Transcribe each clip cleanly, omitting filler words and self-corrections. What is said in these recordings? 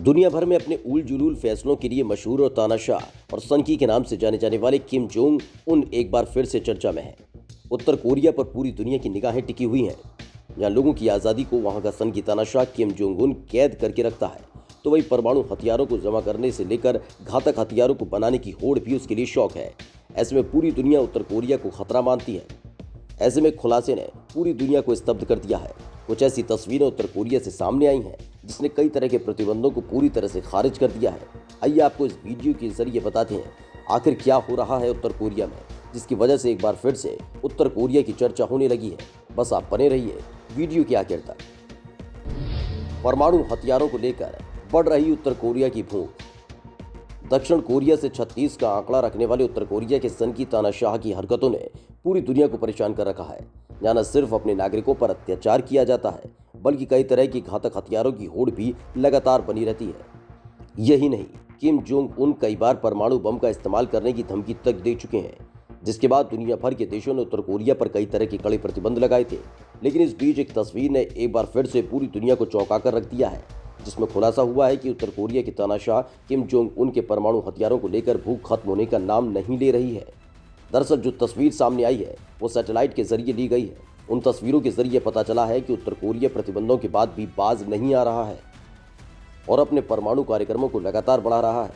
दुनिया भर में अपने उल जुलूल फैसलों के लिए मशहूर और तानाशाह और सनकी के नाम से जाने जाने वाले किम जोंग उन एक बार फिर से चर्चा में हैं। उत्तर कोरिया पर पूरी दुनिया की निगाहें टिकी हुई हैं। जहां लोगों की आज़ादी को वहां का सनकी तानाशाह किम जोंग उन कैद करके रखता है, तो वही परमाणु हथियारों को जमा करने से लेकर घातक हथियारों को बनाने की होड़ भी उसके लिए शौक है। ऐसे में पूरी दुनिया उत्तर कोरिया को खतरा मानती है। ऐसे में खुलासे ने पूरी दुनिया को स्तब्ध कर दिया है। कुछ ऐसी तस्वीरें उत्तर कोरिया से सामने आई हैं जिसने कई तरह के प्रतिबंधों को पूरी तरह से खारिज कर दिया है। आइए आपको इस वीडियो के जरिए बताते हैं आखिर क्या हो रहा है उत्तर कोरिया में, जिसकी वजह से एक बार फिर से उत्तर कोरिया की चर्चा होने लगी है। बस आप बने रहिए वीडियो के आखिर तक। परमाणु हथियारों को लेकर बढ़ रही उत्तर कोरिया की भूख। दक्षिण कोरिया से 36 का आंकड़ा रखने वाले उत्तर कोरिया के सनकी तानाशाह की हरकतों ने पूरी दुनिया को परेशान कर रखा है। जहां न सिर्फ अपने नागरिकों पर अत्याचार किया जाता है, बल्कि कई तरह की घातक हथियारों की होड़ भी लगातार बनी रहती है। यही नहीं, किम जोंग उन कई बार परमाणु बम का इस्तेमाल करने की धमकी तक दे चुके हैं, जिसके बाद दुनिया भर के देशों ने उत्तर कोरिया पर कई तरह के कड़े प्रतिबंध लगाए थे। लेकिन इस बीच एक तस्वीर ने एक बार फिर से पूरी दुनिया को चौंका कर रख दिया है, जिसमें खुलासा हुआ है कि उत्तर कोरिया के तानाशाह किम जोंग उन के परमाणु हथियारों को लेकर भूख खत्म होने का नाम नहीं ले रही है। दरअसल जो तस्वीर सामने आई है वो सैटेलाइट के जरिए ली गई है। उन तस्वीरों के जरिए पता चला है कि उत्तर कोरिया प्रतिबंधों के बाद भी बाज नहीं आ रहा है और अपने परमाणु कार्यक्रमों को लगातार बढ़ा रहा है।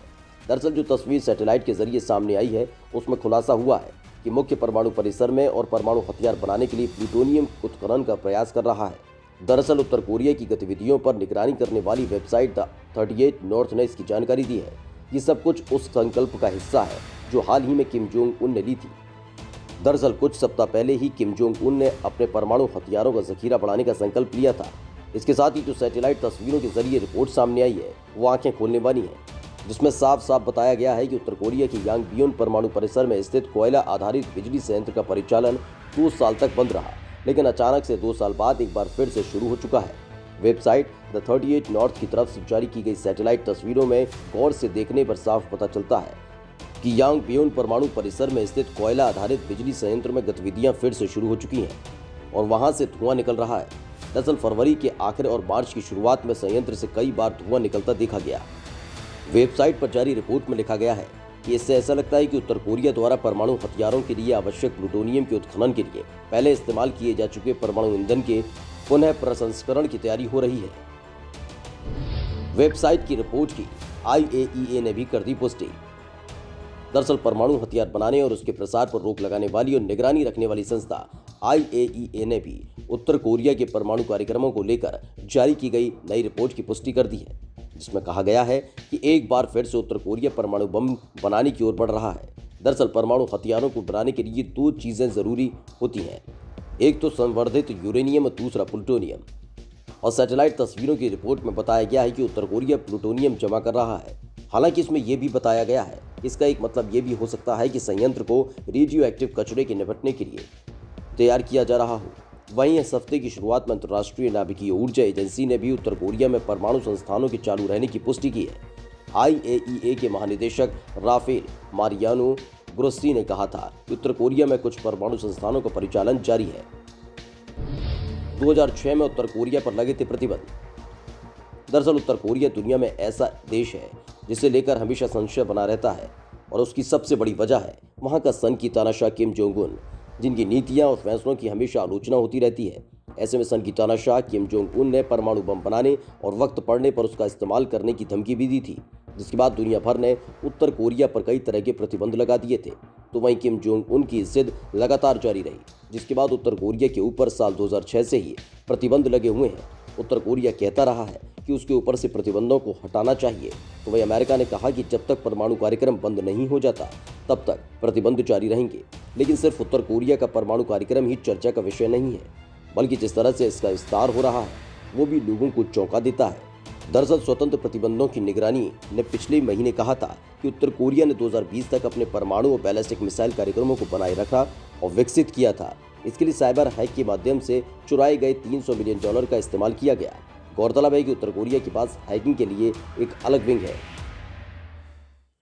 दरअसल जो तस्वीर सैटेलाइट के जरिए सामने आई है उसमें खुलासा हुआ है कि मुख्य परमाणु परिसर में और परमाणु हथियार बनाने के लिए प्लूटोनियम उत्खनन का प्रयास कर रहा है। दरअसल उत्तर कोरिया की गतिविधियों पर निगरानी करने वाली वेबसाइट द 38 नॉर्थ ने इसकी जानकारी दी है। ये सब कुछ उस संकल्प का हिस्सा है जो हाल ही में किम जोंग उन ने ली थी। दरअसल कुछ सप्ताह पहले ही किम जोंग उन ने अपने परमाणु हथियारों का जखीरा बढ़ाने का संकल्प लिया था। इसके साथ ही जो सैटेलाइट तस्वीरों के जरिए रिपोर्ट सामने आई है वो आंखें खोलने वाली है, जिसमें साफ साफ बताया गया है कि उत्तर कोरिया के यांगबियोन परमाणु परिसर में स्थित कोयला आधारित बिजली संयंत्र का परिचालन 2 साल तक बंद रहा, लेकिन अचानक से 2 साल बाद एक बार फिर से शुरू हो चुका है। वेबसाइट द 38 नॉर्थ की तरफ से जारी की गई सैटेलाइट तस्वीरों में गौर से देखने पर साफ पता चलता है कि यांगबियोन परमाणु परिसर में स्थित कोयला आधारित बिजली संयंत्र में गतिविधियां फिर से शुरू हो चुकी हैं और वहां से धुआं निकल रहा है। दरअसल फरवरी के आखिर और मार्च की शुरुआत में संयंत्र से कई बार धुआं निकलता देखा गया। वेबसाइट पर जारी रिपोर्ट में लिखा गया है कि इससे ऐसा लगता है कि उत्तर कोरिया द्वारा परमाणु हथियारों के लिए आवश्यक प्लूटोनियम के उत्खनन के लिए पहले इस्तेमाल किए जा चुके परमाणु ईंधन के पुनः प्रसंस्करण की तैयारी हो रही है। वेबसाइट की रिपोर्ट की IAEA ने भी कर दी पुष्टि। दरअसल परमाणु हथियार बनाने और उसके प्रसार पर रोक लगाने वाली और निगरानी रखने वाली संस्था IAEA ने भी उत्तर कोरिया के परमाणु कार्यक्रमों को लेकर जारी की गई नई रिपोर्ट की पुष्टि कर दी है, जिसमें कहा गया है कि एक बार फिर से उत्तर कोरिया परमाणु बम बनाने की ओर बढ़ रहा है। दरअसल परमाणु हथियारों को बनाने के लिए 2 चीज़ें ज़रूरी होती हैं, एक तो संवर्धित यूरेनियम और दूसरा प्लूटोनियम। और सैटेलाइट तस्वीरों की रिपोर्ट में बताया गया है कि उत्तर कोरिया प्लूटोनियम जमा कर रहा है। हालांकि इसमें यह भी बताया गया है, इसका एक मतलब ये भी हो सकता है कि संयंत्र को रेडियो एक्टिव कचरे के निपटने के लिए तैयार किया जा रहा हो। वहीं इस हफ्ते की शुरुआत में अंतर्राष्ट्रीय नाभिकीय ऊर्जा एजेंसी ने भी उत्तर कोरिया में परमाणु संस्थानों के चालू रहने की पुष्टि की है। IAEA के महानिदेशक राफेल मारियानो ग्रोस्सी ने कहा था कि उत्तर कोरिया में कुछ परमाणु संस्थानों का परिचालन जारी है। 2006 में उत्तर कोरिया पर लगे थे प्रतिबंध। दरअसल उत्तर कोरिया दुनिया में ऐसा देश है जिसे लेकर हमेशा संशय बना रहता है और उसकी सबसे बड़ी वजह है वहां का सनकी तानाशाह किम जोंग उन, जिनकी नीतियां और फैसलों की हमेशा आलोचना होती रहती है। ऐसे में सनकी तानाशाह किम जोंग उन ने परमाणु बम बनाने और वक्त पड़ने पर उसका इस्तेमाल करने की धमकी भी दी थी, जिसके बाद दुनिया भर ने उत्तर कोरिया पर कई तरह के प्रतिबंध लगा दिए थे। तो वहीं किम जोंग उन की जिद लगातार जारी रही, जिसके बाद उत्तर कोरिया के ऊपर साल 2006 से ही प्रतिबंध लगे हुए हैं। उत्तर कोरिया कहता रहा है कि उसके ऊपर से प्रतिबंधों को हटाना चाहिए, तो वहीं अमेरिका ने कहा कि जब तक परमाणु कार्यक्रम बंद नहीं हो जाता तब तक प्रतिबंध जारी रहेंगे। लेकिन सिर्फ उत्तर कोरिया का परमाणु कार्यक्रम ही चर्चा का विषय नहीं है, बल्कि जिस तरह से इसका विस्तार हो रहा है वो भी लोगों को चौंका देता है। दरअसल स्वतंत्र प्रतिबंधों की निगरानी ने पिछले महीने कहा था कि उत्तर कोरिया ने 2020 तक अपने परमाणु और बैलिस्टिक मिसाइल कार्यक्रमों को बनाए रखा और विकसित किया था। इसके लिए साइबर हैक के माध्यम से चुराए गए $300 मिलियन का इस्तेमाल किया गया। गौरतलब है कि उत्तर कोरिया के पास हैकिंग के लिए एक अलग विंग है,